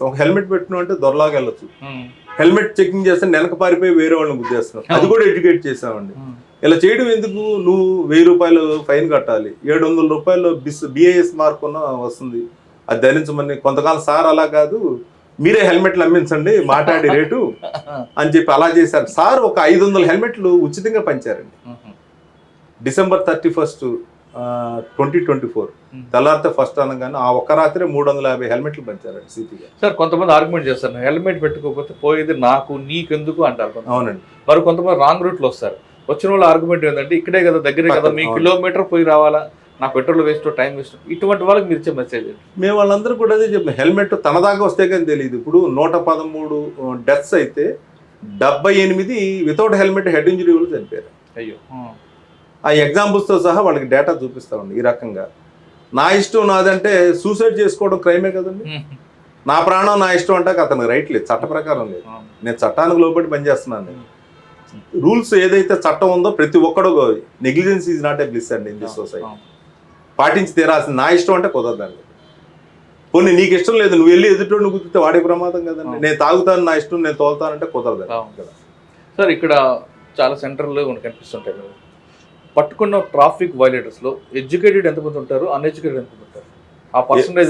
ఒక హెల్మెట్ పెట్టిన అంటే దొరలాగా వెళ్ళొచ్చు. హెల్మెట్ చెకింగ్ చేస్తే వెనక పారిపోయి వేరే వాళ్ళని గుద్దేస్తున్నాం. అది కూడా ఎడ్యుకేట్ చేసామండి. ఇలా చేయడం ఎందుకు? నువ్వు 1000 రూపాయలు ఫైన్ కట్టాలి, 700 రూపాయలు BIS మార్క్ ఉన్న వస్తుంది, అది ధరించమని. కొంతకాలం సార్ అలా కాదు, మీరే హెల్మెట్లు అమ్మించండి మాట్లాడే రేటు అని చెప్పి అలా చేశారు. సార్ ఒక 500 హెల్మెట్లు ఉచితంగా పంచారండి. December 31st, 2024 తెల్లారితే ఫస్ట్ అనగానే ఆ ఒక్క రాత్రి 350 హెల్మెట్లు పంచారండి సిపి గారు. సార్ కొంతమంది ఆర్గ్యుమెంట్ చేస్తారు, హెల్మెట్ పెట్టుకోకపోతే పోయేది నాకు నీకెందుకు అంటారు. అవునండి. మరి కొంతమంది రాంగ్ రూట్లో వస్తారు. వచ్చిన వాళ్ళ ఆర్గ్యుమెంట్ ఏంటంటే ఇక్కడే కదా, దగ్గరే కదా, మీ కిలోమీటర్ పోయి రావాలా, నా పెట్రోల్ వేస్ట్, టైం వేస్ట్. ఇటువంటి వాళ్ళకి మీరు ఇచ్చే మెసేజ్? మేము వాళ్ళందరూ కూడా అదే చెప్పిన, హెల్మెట్ తన దాకా వస్తే కానీ తెలియదు. ఇప్పుడు 113 డెత్స్ అయితే 78 వితౌట్ హెల్మెట్ హెడ్ ఇంజరీ వాళ్ళు చనిపోయారు. అయ్యో. ఆ ఎగ్జాంపుల్స్తో సహా వాళ్ళకి డేటా చూపిస్తామండి. ఈ రకంగా నా ఇష్టం నాదంటే సూసైడ్ చేసుకోవడం క్రైమే కదండి. నా ప్రాణం నా ఇష్టం అంటే అతనికి రైట్ లేదు, చట్ట ప్రకారం లేదు. నేను చట్టానికి లోబడి పనిచేస్తున్నాను. రూల్స్ ఏదైతే చట్టం ఉందో ప్రతి ఒక్కడు, negligence is not a bliss అండి ఇన్ దిస్ సొసైటీ. పాటించి తీరాల్సింది. నా ఇష్టం అంటే కుదరదండి. పోనీ నీకు ఇష్టం లేదు, నువ్వు వెళ్ళి ఎదుటోడిని గుర్తితే వాడి ప్రమాదం కదండి. నేను తాగుతాను, నా ఇష్టం, నేను తోలుతానంటే కుదరదండి. సార్ ఇక్కడ చాలా సెంటర్లో మనకు కనిపిస్తుంటాయి కదా, పట్టుకున్న ట్రాఫిక్ వైలేటర్స్లో ఎడ్యుకేటెడ్ ఎంతమంది ఉంటారు, అన్ఎడ్యుకేటెడ్ ఎంతమంది ఉంటారు? ఆ పర్సంటేజ్